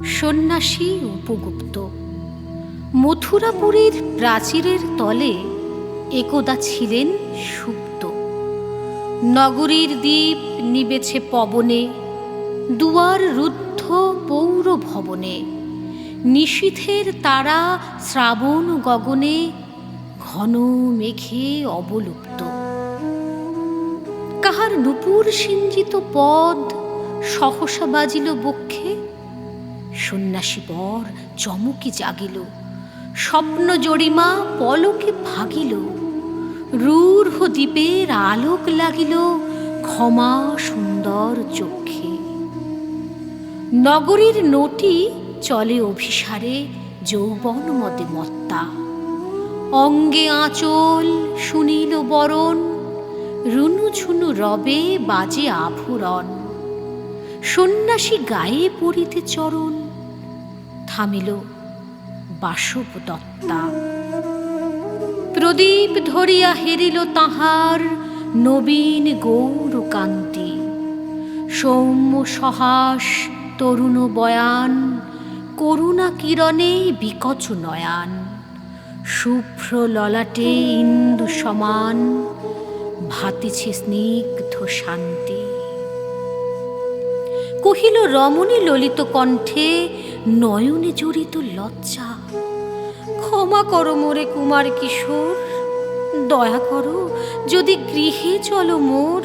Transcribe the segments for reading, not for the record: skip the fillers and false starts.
সন্ন্যাসী উপগুপ্ত। মথুরাপুরীর প্রাচীরের তলে একদা ছিলেন সুপ্ত। নগরীর দ্বীপ নিবেছে পবনে, দুয়ার রুদ্ধ পৌর ভবনে। নিশীথের তারা শ্রাবণ গগনে, ঘন মেঘে অবলুপ্ত। কাহার নূপুর সিঞ্জিত পদ সহসা বাজিল বক্ষে। সন্ন্যাসী বর চমকি জাগিল, স্বপ্ন জরিমা পলকে ভাগিল। রূঢ় দ্বীপের আলোক লাগিল ক্ষমা সুন্দর চক্ষে। নগরীর নটি চলে অভিসারে যৌবন মদে মত্তা। অঙ্গে আঁচল শুনিল বরণ, রুনু ঝুনু রবে বাজে আভরণ। সন্ন্যাসী গায়ে পড়িতে চরণ, থামিল বাসব দত্তা। প্রদীপ ধরিয়া হেরিল তাহার নবীন গৌর কান্তি। সৌম্য সহাস তরুণ বয়ান, করুণা কিরণে বিকচ নয়ান। শুভ্র ললাটে ইন্দু সমান, ভাতিছে স্নিগ্ধ শান্তি। কহিল রমণী ললিত কণ্ঠে, নয়নে জড়িত লজ্জা। ক্ষমা করো মোরে কুমার কিশোর, দয়া করো যদি গৃহে চলো মোর।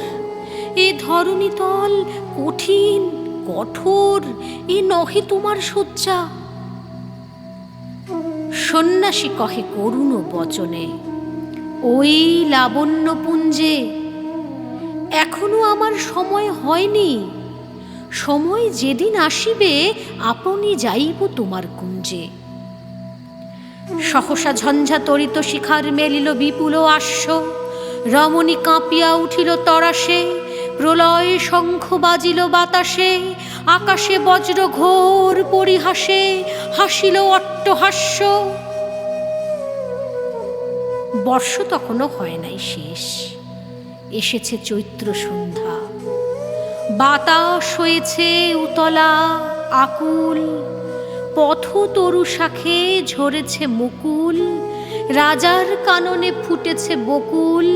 এ ধরণী তল কঠিন কঠোর, এ নহে তোমার শয্যা। সন্ন্যাসী কহে করুণ বচনে, ওই লাবণ্যপুঞ্জে এখনো আমার সময় হয়নি। সময় যেদিন আসিবে, আপনি যাইব তোমার কুঞ্জে। সহসা ঝঞ্ঝা তরিত শিখার মেলিল বিপুল আশ্ব। রমণী কাঁপিয়া উঠিল তরাসে, প্রলয় শঙ্খ বাজিল বাতাসে। আকাশে বজ্র ঘোর পরিহাসে, হাসিল অট্টহাস্য। বর্ষ তখনও হয় নাই শেষ, এসেছে চৈত্র সন্ধ্যা। বাতাস হয়েছে উতলা আকুল, পথ তরু শাখে ঝরেছে মুকুল। রাজার কাননে ফুটেছে বকুল,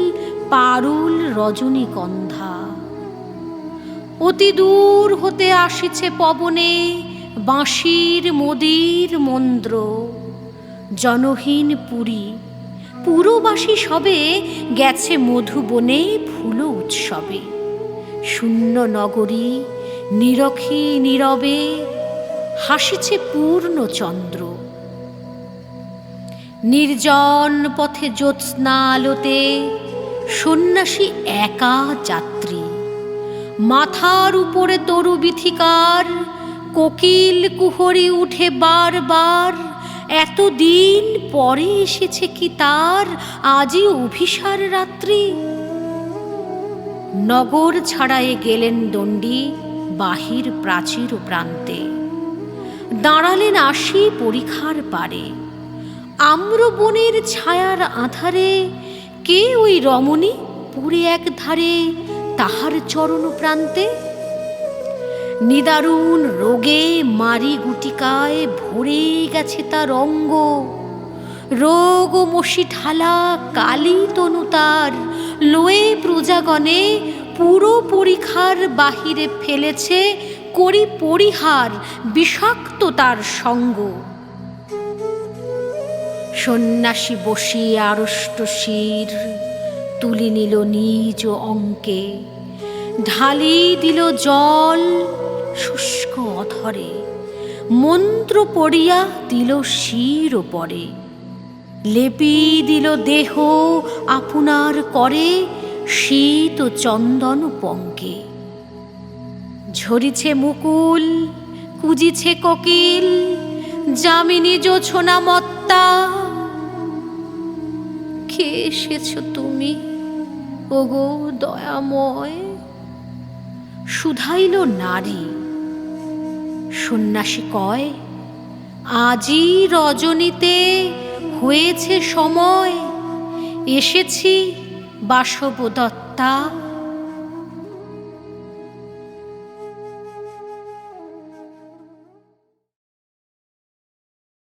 পারুল রজনীগন্ধা। অতি দূর হতে আসিছে পবনে, বাঁশির মদির মন্দ্র। জনহীন পুরী পুরবাসী সবে, গেছে মধুবনে ফুল উৎসবে। শূন্য নগরী নিরখী নীরবে, হাসিছে পূর্ণ চন্দ্র। নির্জন পথে জ্যোৎস্না আলোতে, সন্ন্যাসী একা যাত্রী। মাথার উপরে তরু বিথিকার, কোকিল কুহরি উঠে বার বার। এতদিন পরে এসেছে কি তার, আজই অভিসার রাত্রি। নগর ছাড়ায়ে গেলেন দণ্ডী, বাহির প্রাচীর প্রান্তে। দাঁড়ালেন আসি পরিখার পারে, আম্র বনের ছায়ার আধারে। কে ওই রমণী পুরে এক ধারে, তাহার চরণ প্রান্তে। নিদারুণ রোগে মারি গুটিকায়, ভরে গেছে তার অঙ্গ। রোগ ও মশি ঢালা কালী তনু তার, লয়ে প্রজাগণে পুরো পরিখার বাহিরে ফেলেছে। করি পরিহার বিষাক্ত তার সঙ্গ। সন্ন্যাসী বসিয়ে আড়ষ্ট শির, তুলি নিল নিজ অঙ্কে। ঢালি দিল জল শুষ্ক অধরে, মন্ত্র পড়িয়া দিল শির পরে। লেপি দিল দেহ আপনার করে, শীত চন্দন পঙ্কে। ঝরিছে মুকুল কুজিছে কোকিল, যামিনী জোছনা মত্তা। কে এসেছ তুমি ওগো দয়াময়, শুধাইল নারী। সন্ন্যাসী কয়, আজই রজনীতে হয়েছে সময়, এসেছি বাসব দত্তা।